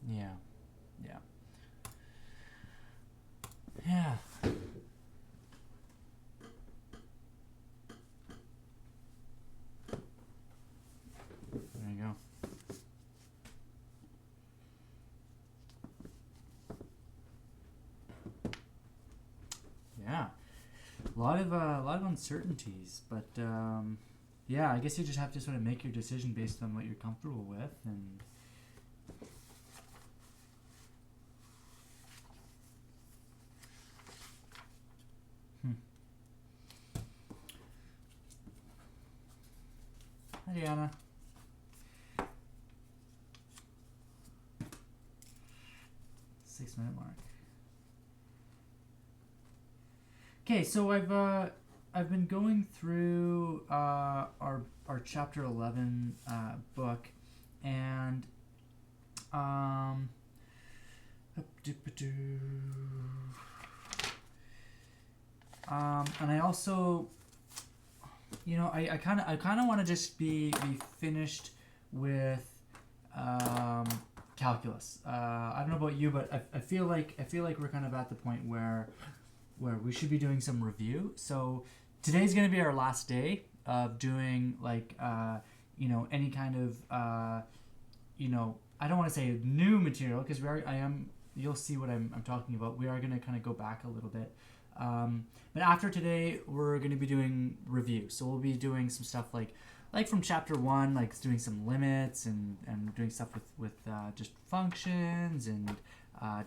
Yeah. Yeah. Yeah. There you go. Yeah. A lot of uncertainties, but yeah, I guess you just have to sort of make your decision based on what you're comfortable with, and Hi, Diana. 6-minute mark. Okay, so I've been going through our chapter 11 book, and and I also, I kind of want to just be finished with calculus. I don't know about you, but I feel like we're kind of at the point where we should be doing some review. So today's going to be our last day of doing any kind of I don't want to say new material, because you'll see what I'm talking about. We are going to kind of go back a little bit. But after today, we're going to be doing review. So we'll be doing some stuff like from chapter 1, like doing some limits and doing stuff with just functions and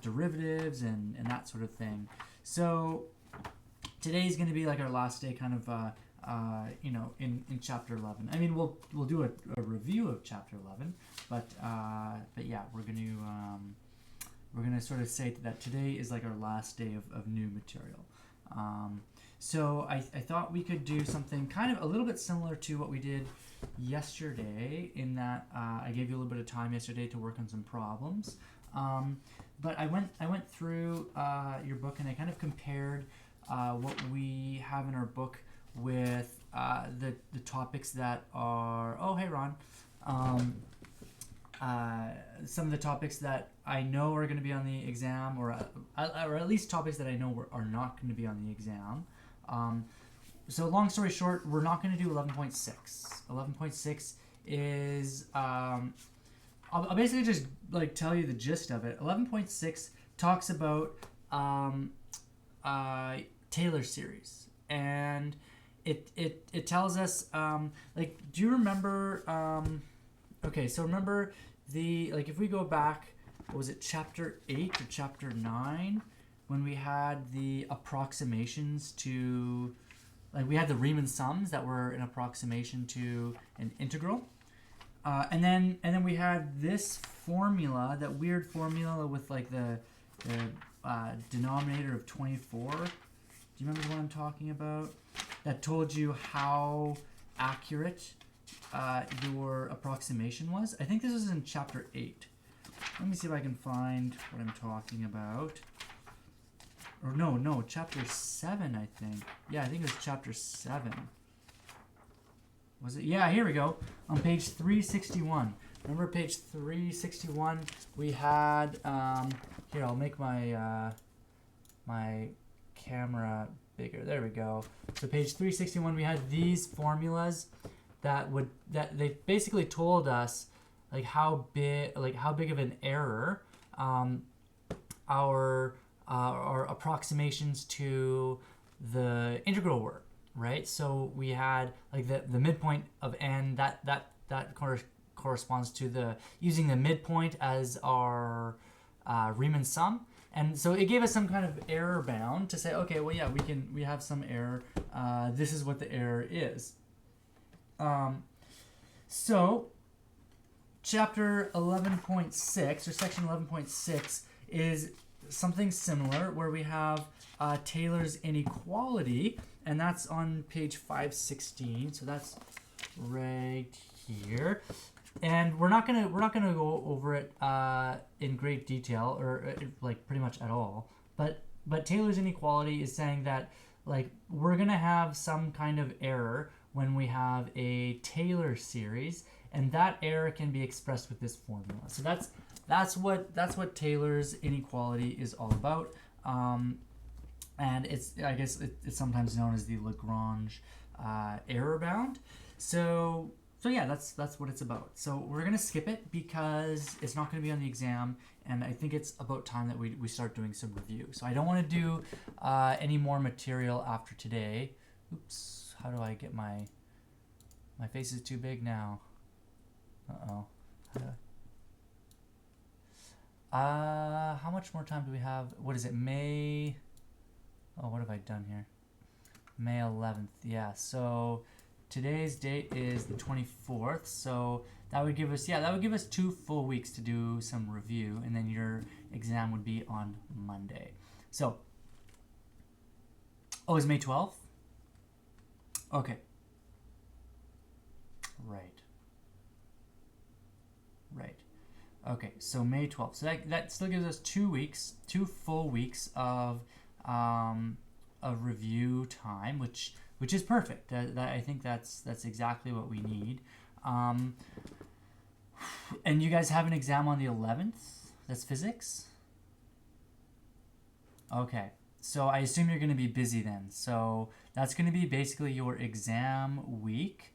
derivatives and that sort of thing. So today's going to be like our last day, kind of in chapter 11. I mean, we'll do a review of chapter 11, but yeah, we're going to sort of say that today is like our last day of new material. So I thought we could do something kind of a little bit similar to what we did yesterday, in that I gave you a little bit of time yesterday to work on some problems. But I went through your book, and I kind of compared what we have in our book with the topics that are, oh hey Ron, some of the topics that I know are going to be on the exam, or at least topics that I know are not going to be on the exam. So long story short, we're not going to do 11.6. 11.6 is I'll basically just like tell you the gist of it. 11.6 talks about Taylor series, and it tells us like, do you remember okay, so remember if we go back, what was it, chapter 8 or chapter 9, when we had the approximations to, like, we had the Riemann sums that were an approximation to an integral, and then we had this formula, that weird formula with like the denominator of 24. Do you remember what I'm talking about? That told you how accurate your approximation was. I think this was in chapter 8. Let me see if I can find what I'm talking about. Or no, chapter 7, I think. Yeah, I think it was chapter 7. Was it? Yeah, here we go. On page 361. Remember page 361? We had, here, I'll make my, my camera bigger. There we go. So page 361, we had these formulas that they basically told us like how big of an error our approximations to the integral were, right? So we had like the midpoint of n, that corresponds to using the midpoint as our Riemann sum. And so it gave us some kind of error bound to say, okay, well, yeah, we have some error. This is what the error is. So chapter 11.6 or section 11.6 is something similar, where we have Taylor's inequality, and that's on page 516. So that's right here. And we're not gonna go over it in great detail, or like pretty much at all. But Taylor's inequality is saying that like we're gonna have some kind of error when we have a Taylor series, and that error can be expressed with this formula. So that's what Taylor's inequality is all about. And I guess it's sometimes known as the Lagrange error bound. So yeah, that's what it's about. So we're gonna skip it because it's not gonna be on the exam, and I think it's about time that we start doing some review. So I don't want to do any more material after today. Oops, how do I get my face is too big now. How much more time do we have? What is it, May? Oh, what have I done here? May 11th, yeah. So today's date is the 24th, so that would give us 2 full weeks to do some review, and then your exam would be on Monday. So, oh, is May 12th? Okay. Right. Okay, so May 12th. So that still gives us 2 weeks, 2 full weeks of review time, which is perfect. That I think that's exactly what we need. And you guys have an exam on the 11th. That's physics. Okay, so I assume you're going to be busy then. So that's going to be basically your exam week.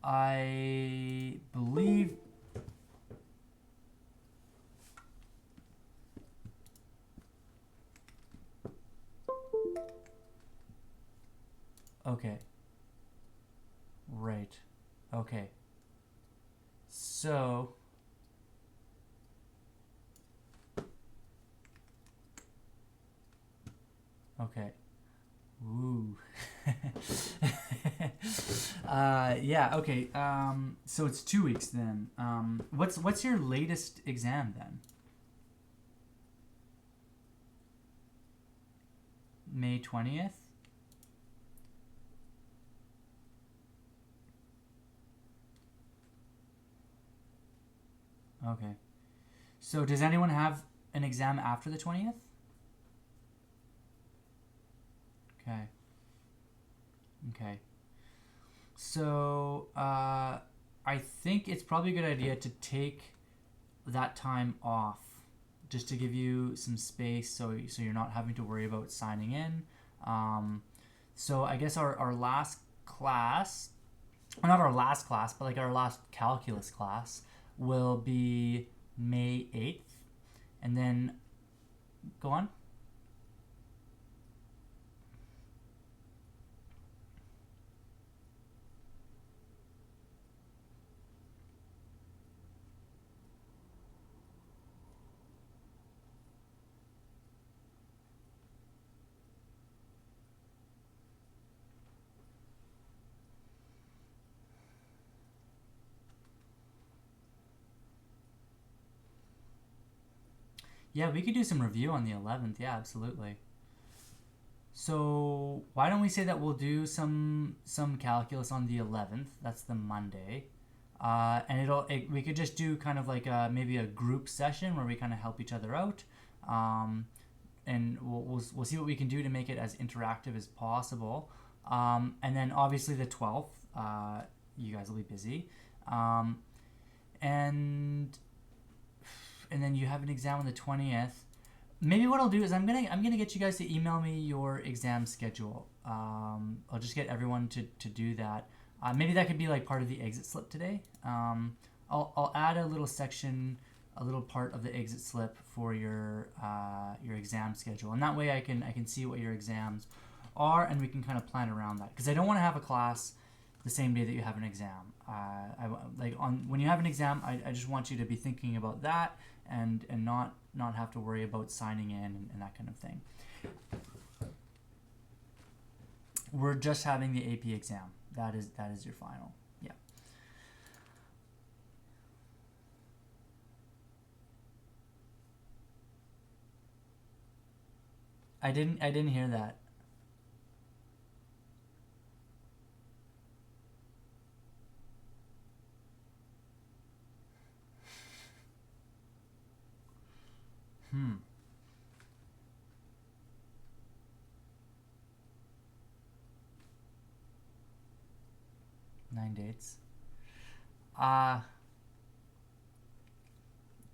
I believe. Okay. Right. Okay. So. Okay. Ooh. Yeah, okay. So it's 2 weeks then. What's your latest exam then? May 20th? Okay. So does anyone have an exam after the 20th? Okay. So I think it's probably a good idea to take that time off, just to give you some space, so you're not having to worry about signing in. So I guess our last class, or not our last class, but like our last calculus class, will be May 8th, and then go on. Yeah, we could do some review on the 11th. Yeah, absolutely. So why don't we say that we'll do some calculus on the 11th? That's the Monday, and we could just do kind of like maybe a group session where we kind of help each other out, and we'll see what we can do to make it as interactive as possible. And then obviously the 12th, you guys will be busy, and then you have an exam on the 20th. Maybe what I'll do is I'm gonna get you guys to email me your exam schedule. I'll just get everyone to do that. Maybe that could be like part of the exit slip today. I'll add a little section, a little part of the exit slip for your exam schedule, and that way I can see what your exams are, and we can kind of plan around that. Because I don't want to have a class the same day that you have an exam. When you have an exam, I just want you to be thinking about that, and not have to worry about signing in and that kind of thing. We're just having the AP exam. That is your final. Yeah. I didn't hear that. Hmm. 9 dates.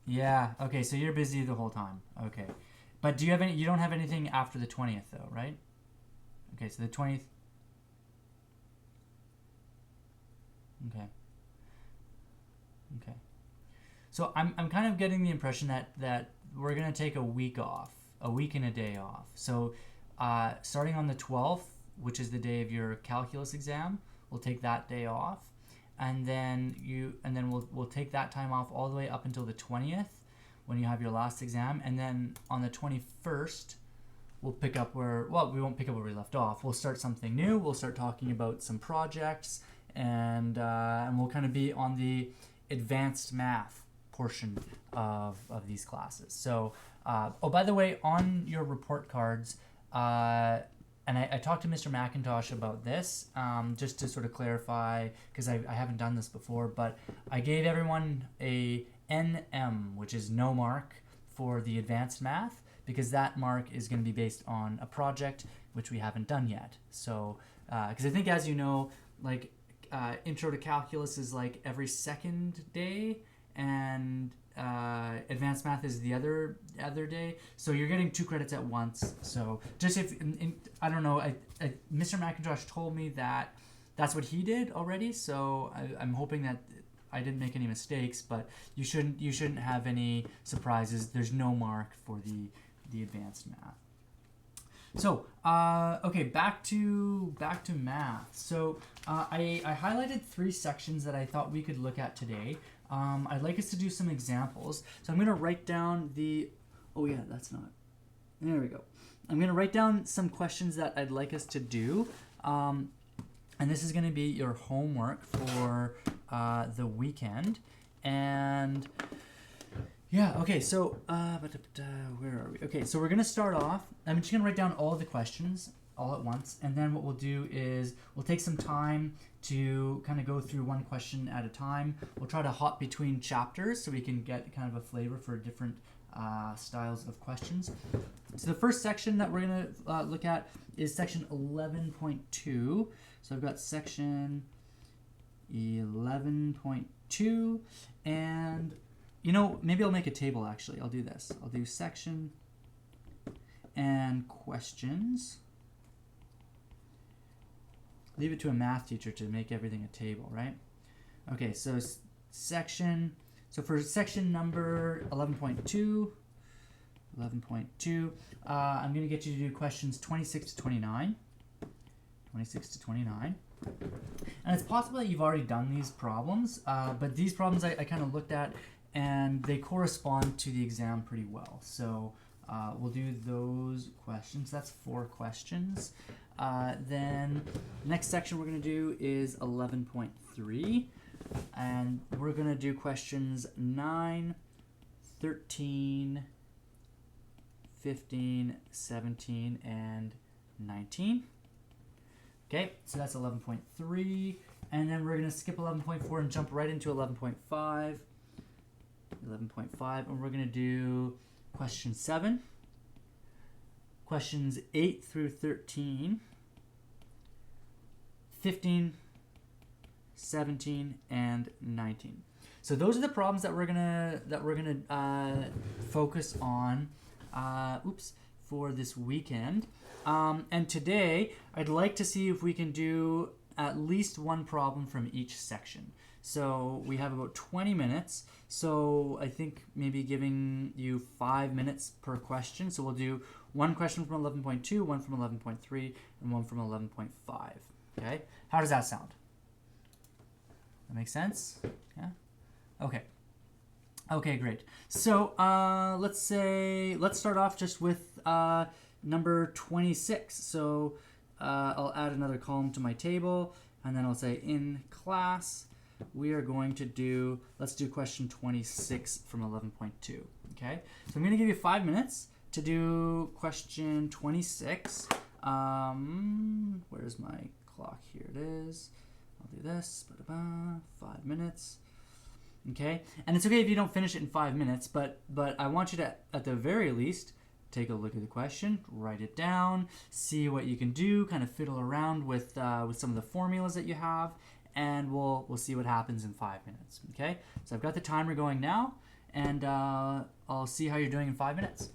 Yeah. Okay. So you're busy the whole time. Okay. But do you have any? You don't have anything after the 20th though, right? Okay. So the 20th. Okay. Okay. So I'm kind of getting the impression that we're gonna take a week off, a week and a day off. So starting on the 12th, which is the day of your calculus exam, we'll take that day off, and then we'll take that time off all the way up until the 20th, when you have your last exam, and then on the 21st, we'll pick up where we won't pick up where we left off. We'll start something new. We'll start talking about some projects, and we'll kind of be on the advanced math portion of these classes. So, oh, by the way, on your report cards, and I talked to Mr. McIntosh about this, just to sort of clarify, because I haven't done this before, but I gave everyone a NM, which is no mark for the advanced math, because that mark is going to be based on a project which we haven't done yet. So, because I think, as you know, like intro to calculus is like every second day, and advanced math is the other day, so you're getting 2 credits at once. So just if I don't know, Mr. McIntosh told me that that's what he did already, so I'm hoping that I didn't make any mistakes, but you shouldn't have any surprises. There's no mark for the advanced math. So okay, back to math. So I highlighted 3 sections that I thought we could look at today. I'd like us to do some examples. So I'm going to write down oh yeah, that's not, there we go. I'm going to write down some questions that I'd like us to do. And this is going to be your homework for the weekend. And yeah, okay, so where are we? Okay, so we're going to start off. I'm just going to write down all of the questions all at once, and then what we'll do is we'll take some time to kind of go through one question at a time. We'll try to hop between chapters so we can get kind of a flavor for different styles of questions. So the first section that we're going to look at is section 11.2. So I've got section 11.2, and maybe I'll make a table actually. I'll do this. I'll do section and questions. Leave it to a math teacher to make everything a table, right? Okay, so for section number 11.2, I'm going to get you to do questions 26 to 29. 26 to 29. And it's possible that you've already done these problems, but these problems I kind of looked at, and they correspond to the exam pretty well. So we'll do those questions. That's 4 questions. Then next section we're going to do is 11.3, and we're going to do questions 9, 13, 15, 17, and 19. Okay, so that's 11.3, and then we're going to skip 11.4 and jump right into 11.5. 11.5, and we're going to do question 7, questions 8 through 13, 15, 17, and 19. So those are the problems that we're gonna focus on for this weekend. And today I'd like to see if we can do at least one problem from each section. So we have about 20 minutes. So I think maybe giving you 5 minutes per question. So we'll do one question from 11.2, one from 11.3, and one from 11.5. Okay? How does that sound? That makes sense? Yeah? Okay. Okay, great. So let's start off just with number 26. So I'll add another column to my table, and then I'll say in class we are going to do, let's do question 26 from 11.2. Okay? So I'm going to give you 5 minutes to do question 26. Where's my clock? Here it is. I'll do this. 5 minutes. Okay? And it's okay if you don't finish it in 5 minutes, but I want you to, at the very least, take a look at the question, write it down, see what you can do, kind of fiddle around with some of the formulas that you have, and we'll see what happens in 5 minutes. Okay, so I've got the timer going now, and I'll see how you're doing in 5 minutes.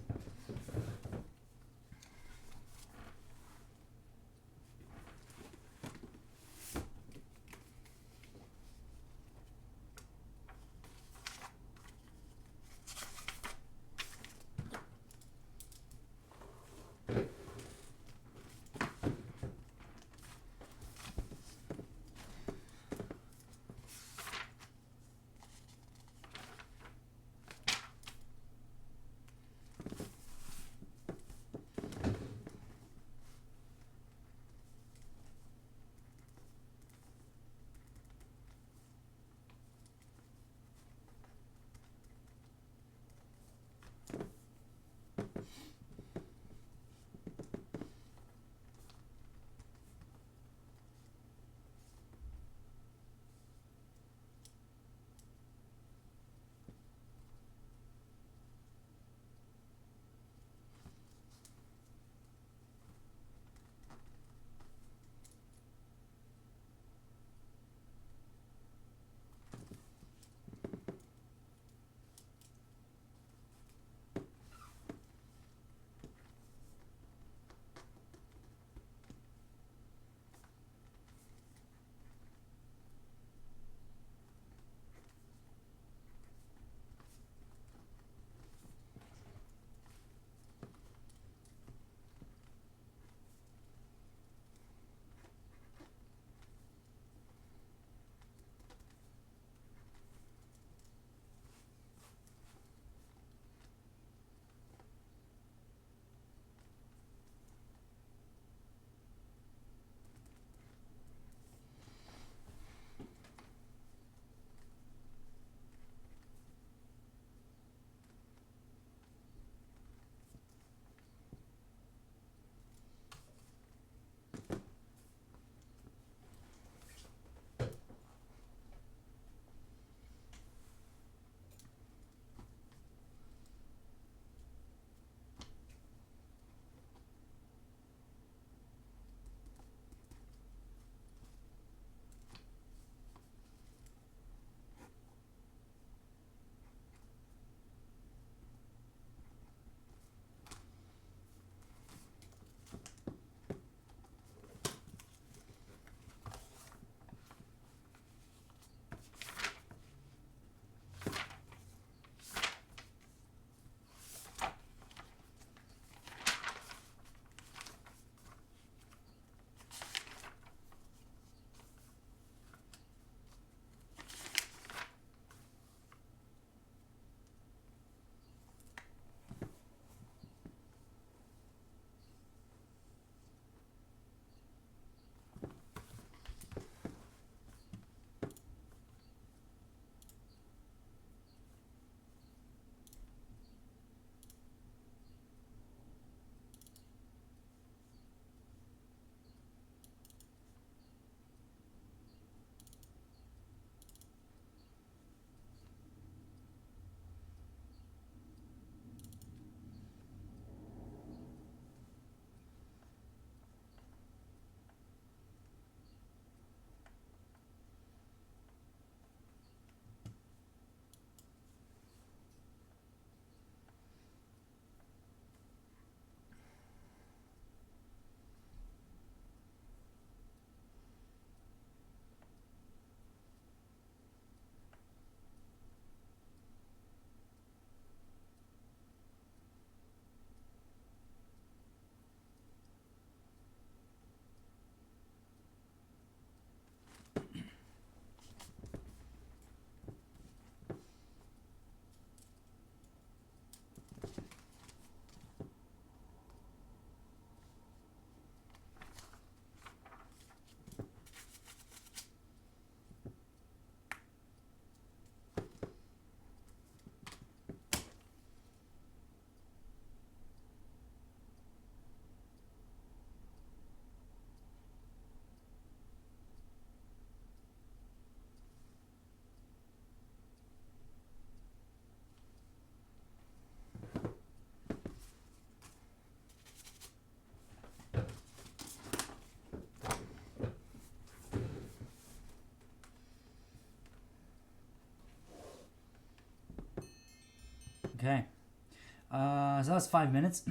Okay. So that's 5 minutes.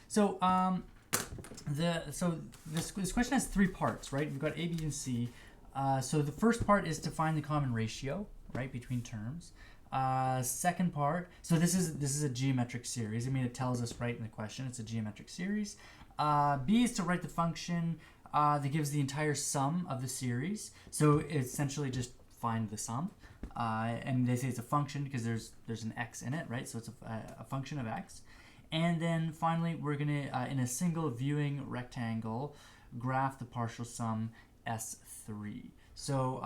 So this question has 3 parts, right? We've got A, B, and C. So the first part is to find the common ratio, right, between terms. Second part, so this is a geometric series. I mean, it tells us right in the question it's a geometric series. B is to write the function that gives the entire sum of the series. So essentially just find the sum. And they say it's a function because there's an x in it, right? So it's a function of x. And then finally, we're gonna in a single viewing rectangle graph the partial sum S3. So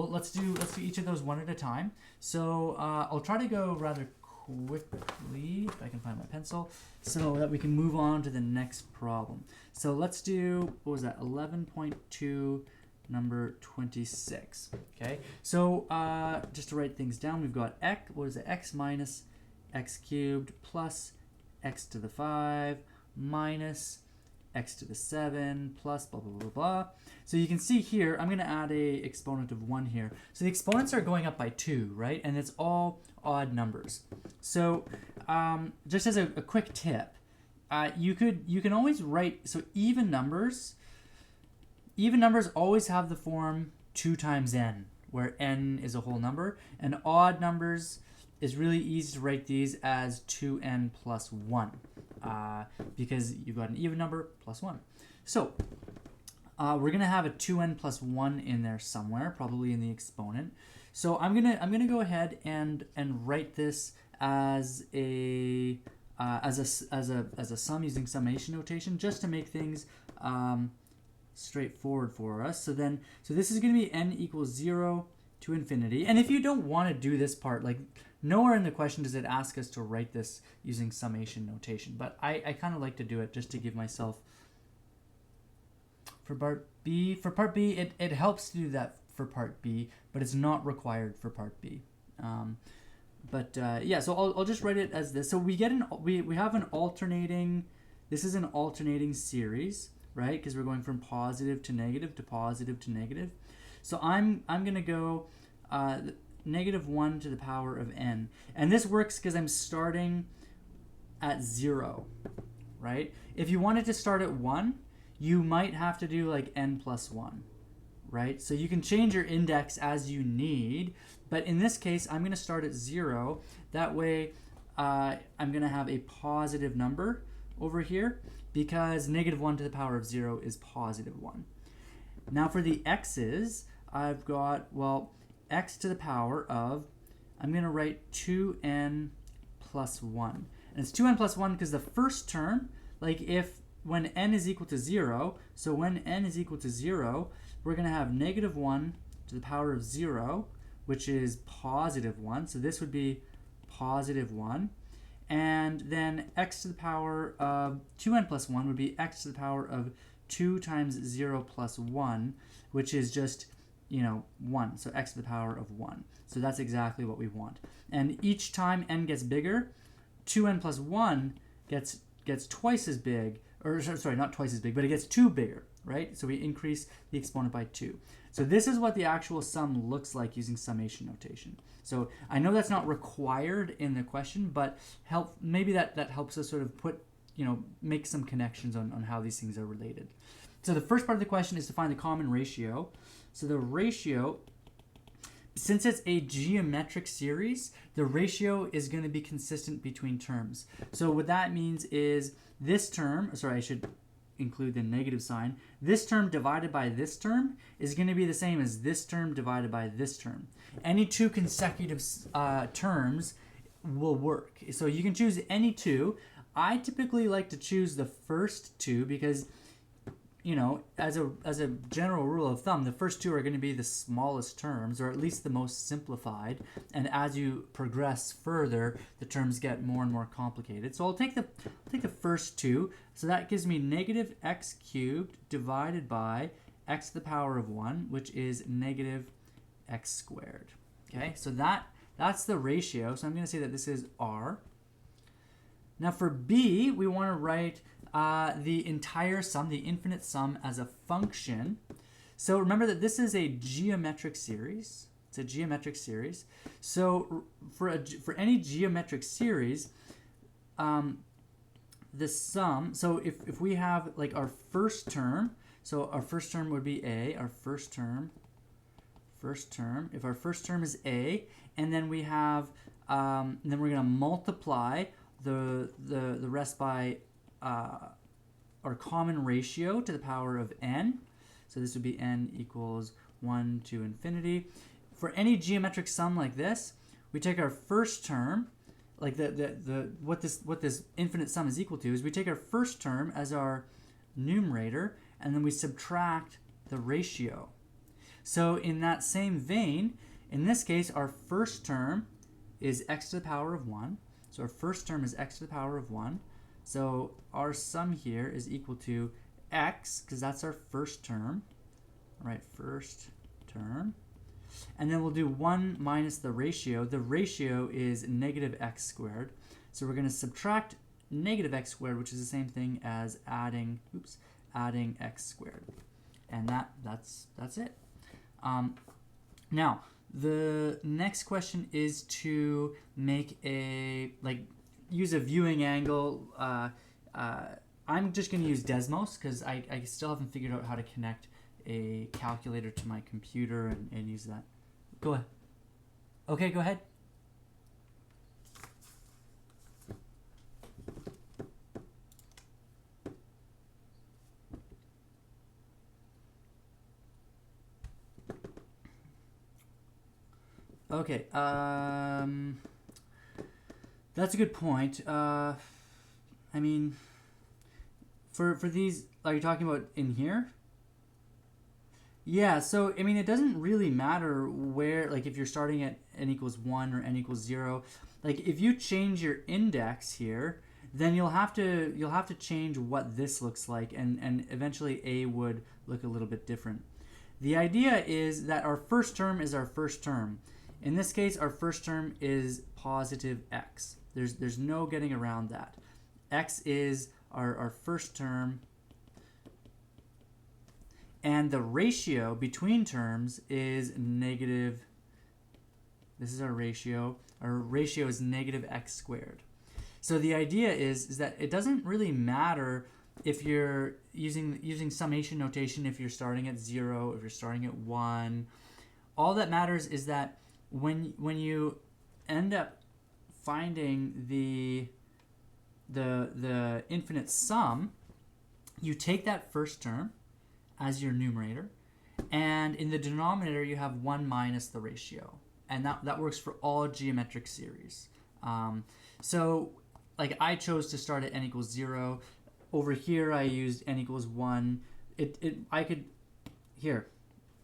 let's do each of those one at a time. So I'll try to go rather quickly if I can find my pencil, so that we can move on to the next problem. So let's do, what was that? 11.2. Number 26. Okay, so just to write things down, we've got x minus x cubed plus x to the 5 minus x to the 7 plus blah blah blah blah. So you can see here I'm going to add a exponent of 1 here. So the exponents are going up by 2, right? And it's all odd numbers. So just as a quick tip, you can always write, so even numbers always have the form 2 times n, where n is a whole number, and odd numbers is really easy to write these as 2n plus 1, because you've got an even number plus 1. So we're gonna have a 2n plus 1 in there somewhere, probably in the exponent. So I'm gonna go ahead and write this as a sum using summation notation, just to make things straightforward for us. So this is going to be n equals 0 to infinity. And if you don't want to do this part, like nowhere in the question does it ask us to write this using summation notation, but I kind of like to do it just to give myself, for part B, it helps to do that for part B, but it's not required for part B. Yeah, so I'll just write it as this. So we have an alternating, this is an alternating series, right? Because we're going from positive to negative to positive to negative. So I'm going to go negative 1 to the power of n. And this works because I'm starting at 0, right? If you wanted to start at 1, you might have to do like n plus 1, right? So you can change your index as you need, but in this case, I'm going to start at 0. That way, I'm going to have a positive number over here, because negative 1 to the power of 0 is positive 1. Now for the x's, I've got, well, x to the power of, I'm going to write 2n plus 1. And it's 2n plus 1 because the first term, like when n is equal to 0, so when n is equal to 0, we're going to have negative 1 to the power of 0, which is positive 1. So this would be positive 1. And then x to the power of 2n plus 1 would be x to the power of 2 times 0 plus 1, which is just, 1. So x to the power of 1. So that's exactly what we want. And each time n gets bigger, 2n plus 1 gets twice as big, or sorry, not twice as big, but it gets 2 bigger, right? So we increase the exponent by 2. So this is what the actual sum looks like using summation notation. So I know that's not required in the question, but maybe that helps us sort of make some connections on how these things are related. So the first part of the question is to find the common ratio. So the ratio, since it's a geometric series, the ratio is going to be consistent between terms. So what that means is this term, sorry, I should include the negative sign, this term divided by this term is going to be the same as this term divided by this term. Any 2 consecutive terms will work. So you can choose any 2. I typically like to choose the first 2 because, as a general rule of thumb, the first 2 are going to be the smallest terms, or at least the most simplified. And as you progress further, the terms get more and more complicated. So I'll take the first 2. So that gives me negative x cubed divided by x to the power of 1, which is negative x squared. Okay, so that's the ratio. So I'm going to say that this is r. Now for b, we want to write the entire sum, the infinite sum, as a function. So remember that this is a geometric series. It's a geometric series. So for any geometric series, the sum, so if we have like our first term, so our first term would be A, our first term, if our first term is A, and then we have, and then we're going to multiply the rest by our common ratio to the power of n. So this would be n equals 1 to infinity. For any geometric sum like this, we take our first term, like what this infinite sum is equal to is we take our first term as our numerator, and then we subtract the ratio. So in that same vein, in this case, our first term is x to the power of 1. So our first term is x to the power of 1. So our sum here is equal to x, because that's our first term. All right, first term. And then we'll do 1 minus the ratio. The ratio is negative x squared. So we're going to subtract negative x squared, which is the same thing as adding x squared. And that's it. Now, the next question is to make use a viewing angle. I'm just going to use Desmos because I still haven't figured out how to connect a calculator to my computer and use that. Go ahead. Okay, go ahead. Okay, that's a good point. I mean, for these, are you talking about in here? Yeah, so I mean, it doesn't really matter where, like if you're starting at n equals 1 or n equals 0. Like if you change your index here, then you'll have to change what this looks like, and eventually A would look a little bit different. The idea is that our first term is our first term. In this case, our first term is positive x. There's no getting around that. X is our first term, and the ratio between terms is negative. This is our ratio. Our ratio is negative x squared. So the idea is that it doesn't really matter if you're using summation notation, if you're starting at 0, if you're starting at 1. All that matters is that when you end up finding the infinite sum, you take that first term as your numerator, and in the denominator you have 1 minus the ratio, and that works for all geometric series. So like I chose to start at n equals 0. Over here I used n equals 1. I could here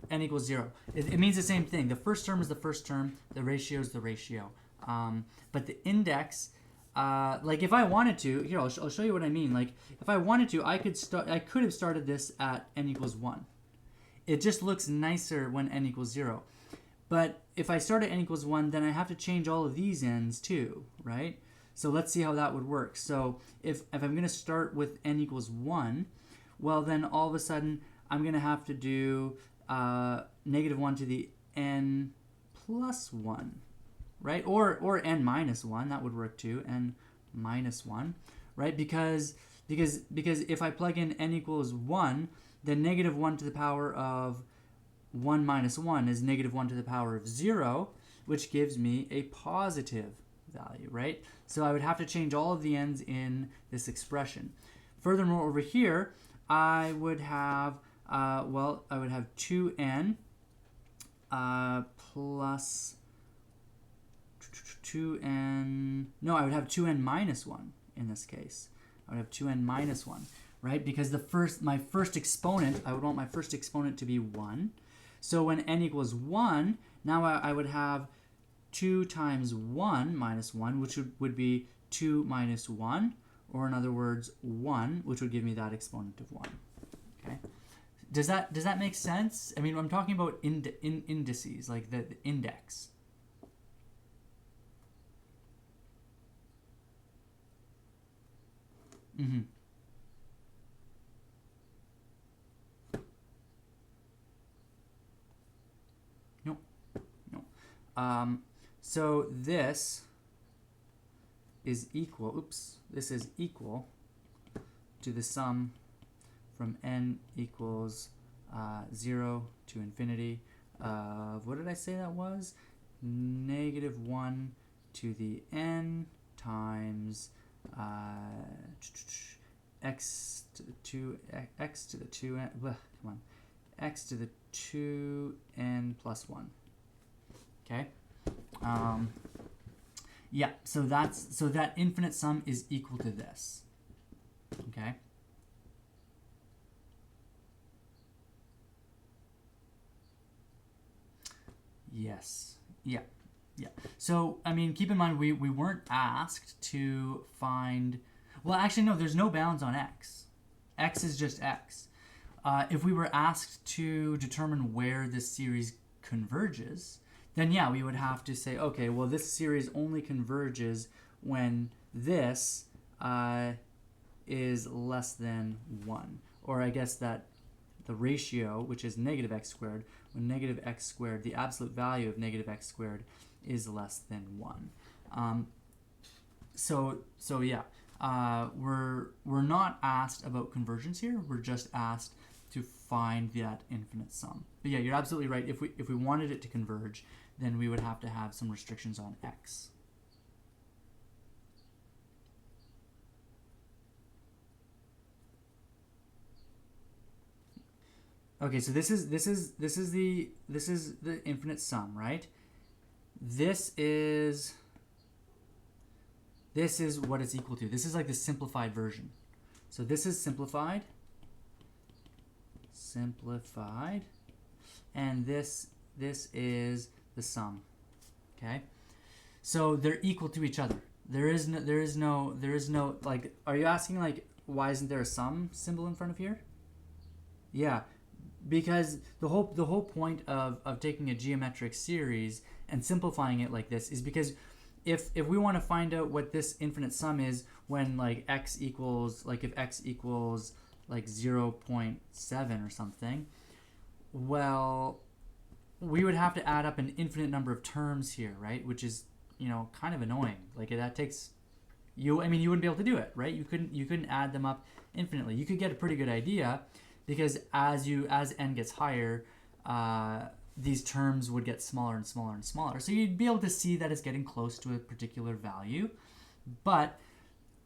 n equals 0. It means the same thing. The first term is the first term, the ratio is the ratio. But the index, like if I wanted to, here I'll show you what I mean. Like if I wanted to, I could have started this at n equals 1. It just looks nicer when n equals 0. But if I start at n equals 1, then I have to change all of these n's too, right? So let's see how that would work. So if I'm going to start with n equals 1, well then all of a sudden I'm going to have to do negative 1 to the n plus 1, right? Or n minus 1, that would work too, n minus 1, right? Because if I plug in n equals 1, then negative 1 to the power of 1 minus 1 is negative 1 to the power of 0, which gives me a positive value, right? So I would have to change all of the n's in this expression. Furthermore, over here, I would have, I would have 2n plus 2n, no, I would have 2n minus 1 in this case. I would have 2n minus 1, right? Because my first exponent, I would want my first exponent to be 1. So when n equals 1, now I would have 2 times 1 minus 1, which would be 2 minus 1, or in other words, 1, which would give me that exponent of 1. Okay, does that make sense? I mean, I'm talking about indices, like the index. Mm-hmm. No. So this is equal, this is equal to the sum from n equals 0 to infinity of, what did I say that was? Negative 1 to the n times x to the 2, x to the 2n, come on, x to the 2n plus 1. Okay? Yeah, so that infinite sum is equal to this. Okay? Yes. Yeah. Yeah. So, I mean, keep in mind we weren't asked to find, well, actually no, there's no bounds on x. X is just x. If we were asked to determine where this series converges, then yeah, we would have to say, okay, well, this series only converges when this is less than 1. Or I guess that the ratio, which is negative x squared, when negative x squared, the absolute value of negative x squared is less than 1. So yeah, we're not asked about convergence here. We're just asked to find that infinite sum. But yeah, you're absolutely right. If we wanted it to converge, then we would have to have some restrictions on x. Okay, so this is the infinite sum, right? This is what it's equal to. This is like the simplified version. So this is simplified, and this is the sum. Okay, so they're equal to each other. There is no like. Are you asking like why isn't there a sum symbol in front of here? Yeah, because the whole point of taking a geometric series and simplifying it like this is because if we want to find out what this infinite sum is when like x equals, like if x equals like 0.7 or something, well, we would have to add up an infinite number of terms here, right? Which is, you know, kind of annoying. Like that takes you wouldn't be able to do it, right? You couldn't add them up infinitely. You could get a pretty good idea, because as n gets higher, these terms would get smaller and smaller and smaller. So you'd be able to see that it's getting close to a particular value. But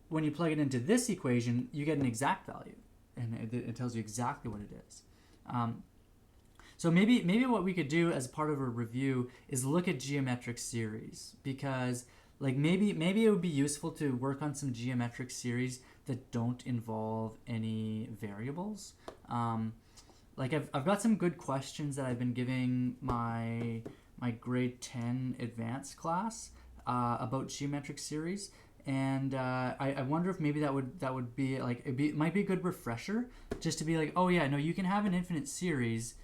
when you plug it into this equation, you get an exact value, and it tells you exactly what it is. So maybe what we could do as part of a review is look at geometric series, because like maybe it would be useful to work on some geometric series that don't involve any variables. Like I've got some good questions that I've been giving my grade 10 advanced class about geometric series, and I wonder if maybe that would be like it might be a good refresher, just to be like, oh yeah, no, you can have an infinite series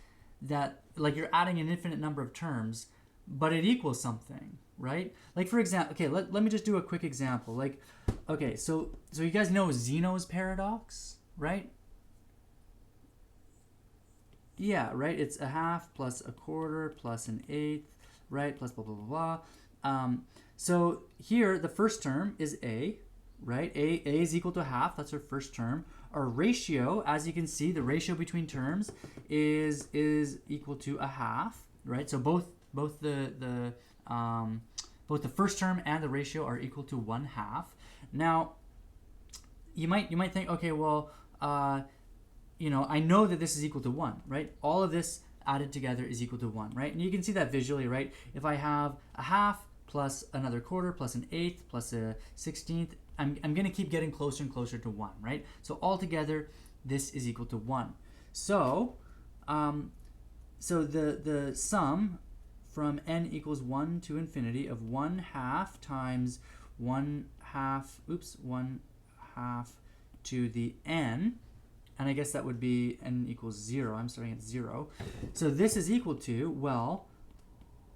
that like you're adding an infinite number of terms, but it equals something, right? Like for example, okay, let me just do a quick example. Like, okay, so you guys know Zeno's paradox, right? Yeah, right? It's a half plus a quarter plus an eighth, right? Plus blah, blah, blah, blah. So here, the first term is a, right? A is equal to a half. That's our first term. Our ratio, as you can see, the ratio between terms is equal to a half, right? So both the first term and the ratio are equal to 1/2. Now, you might think, okay, well, you know, I know that this is equal to 1, right? All of this added together is equal to 1, right? And you can see that visually, right? If I have a half plus another quarter plus an eighth plus a 16th, I'm going to keep getting closer and closer to 1, right? So altogether, this is equal to 1. So, so the sum from n equals 1 to infinity of 1/2 times 1/2 to the n, and I guess that would be n equals 0. I'm starting at 0. So this is equal to, well,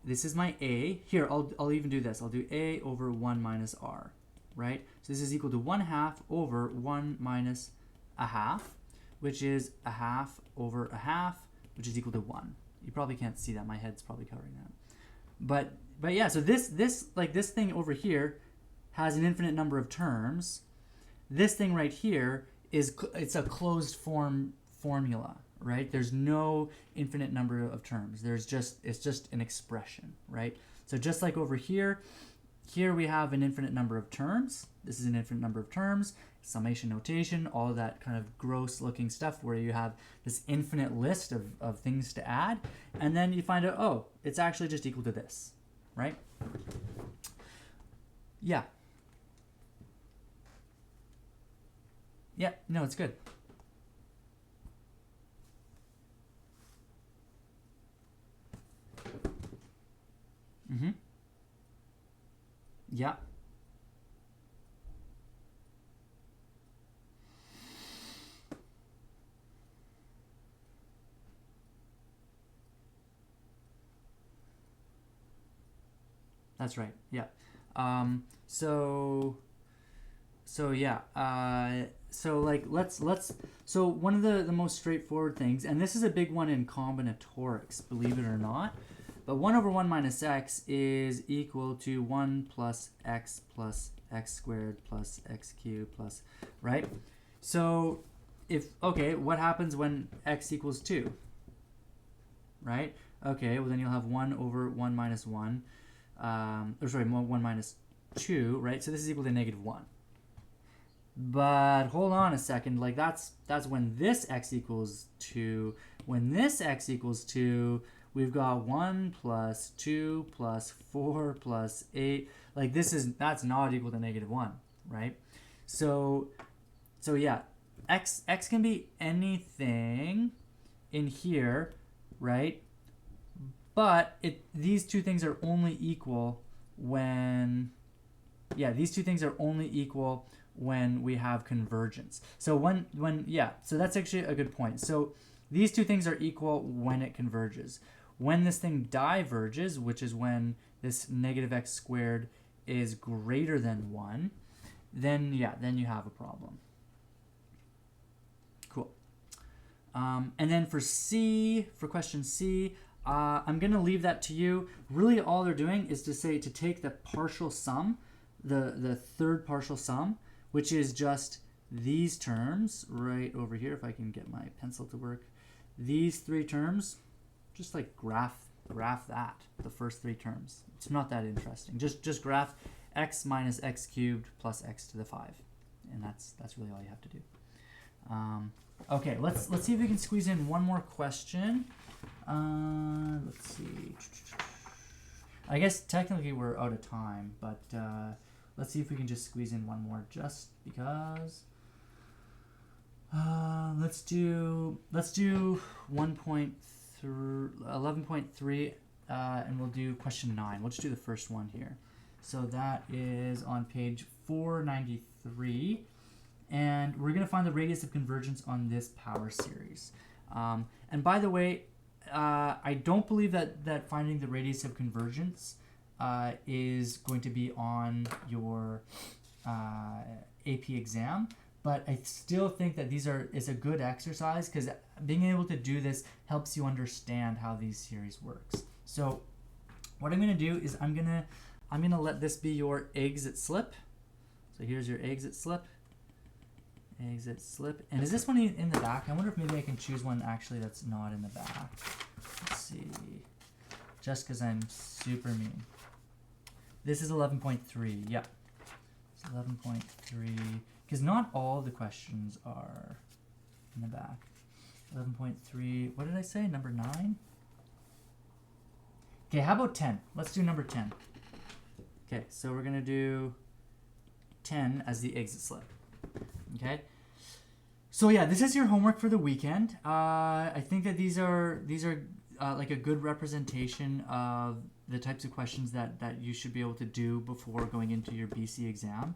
this is my a. Here, I'll even do this. I'll do a over 1 minus r, right? So this is equal to 1/2 over 1 minus a half, which is a half over a half, which is equal to 1. You probably can't see that. My head's probably covering that. But But yeah, so this thing over here has an infinite number of terms. This thing right here it's a closed form formula, right? There's no infinite number of terms. It's just an expression, right? So just like over here we have an infinite number of terms. This is an infinite number of terms, summation notation, all of that kind of gross looking stuff where you have this infinite list of things to add, and then you find out, oh, it's actually just equal to this, right? Yeah. Yeah, no, it's good. Mm-hmm. Yeah. That's right. Yeah. So yeah. So like let's so one of the most straightforward things, and this is a big one in combinatorics, believe it or not, but 1 over 1 minus x is equal to 1 plus x squared plus x cubed plus, right? So what happens when x equals 2? Right? Okay, well then you'll have 1 over 1 minus 1, 1 minus 2, right? So this is equal to -1. But hold on a second, like that's when this x equals 2. When this x equals 2, we've got 1 plus 2 plus 4 plus 8. Like that's not equal to -1, right? So yeah, x can be anything in here, right? But these two things are only equal when we have convergence. So so that's actually a good point. So these two things are equal when it converges. When this thing diverges, which is when this -x squared is greater than 1, then you have a problem. Cool. And then for question C, I'm going to leave that to you. Really all they're doing is to take the partial sum, the third partial sum, which is just these terms right over here, if I can get my pencil to work. These three terms, just like graph that, the first three terms. It's not that interesting. Just graph x minus x cubed plus x to the 5. And that's really all you have to do. Okay, let's see if we can squeeze in one more question. Let's see. I guess technically we're out of time, but let's see if we can just squeeze in one more, just because. Let's do 11.3, and we'll do question 9. We'll just do the first one here. So that is on page 493, and we're gonna find the radius of convergence on this power series. And by the way, I don't believe that finding the radius of convergence is going to be on your AP exam, but I still think that is a good exercise, because being able to do this helps you understand how these series works. So what I'm going to do is I'm going to let this be your exit slip. So here's your exit slip. Exit slip. And is this one in the back? I wonder if maybe I can choose one actually that's not in the back. Let's see. Just because I'm super mean. This is 11.3. Yeah. It's 11.3. Because not all the questions are in the back. 11.3. What did I say? Number 9? Okay, how about 10? Let's do number 10. Okay, so we're going to do 10 as the exit slip. Okay, so yeah, this is your homework for the weekend. I think that these are like a good representation of the types of questions that you should be able to do before going into your BC exam.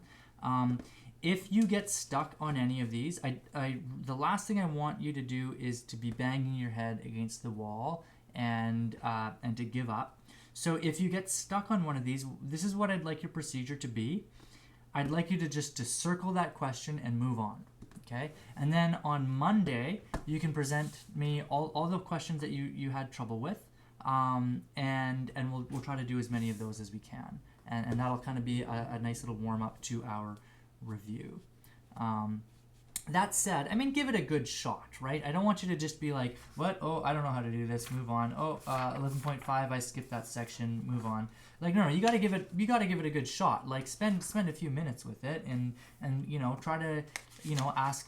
If you get stuck on any of these, the last thing I want you to do is to be banging your head against the wall and to give up. So if you get stuck on one of these, this is what I'd like your procedure to be. I'd like you to circle that question and move on, okay? And then on Monday, you can present me all the questions that you had trouble with, and we'll try to do as many of those as we can, and that'll kind of be a nice little warm up to our review. That said, I mean, give it a good shot, right? I don't want you to just be like, what? Oh, I don't know how to do this. Move on. Oh, 11.5, I skipped that section. Move on. Like, no, you gotta give it a good shot. Like, spend a few minutes with it, and you know, try to, you know, ask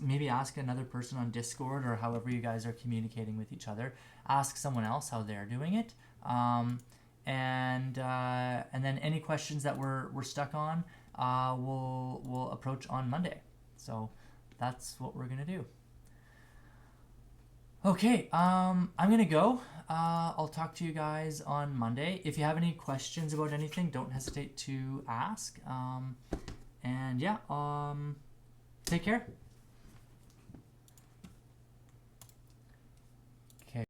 another person on Discord or however you guys are communicating with each other. Ask someone else how they're doing it, and then any questions that we're stuck on, we'll approach on Monday. So that's what we're gonna do. Okay, I'm gonna go. I'll talk to you guys on Monday. If you have any questions about anything, don't hesitate to ask. And yeah, take care.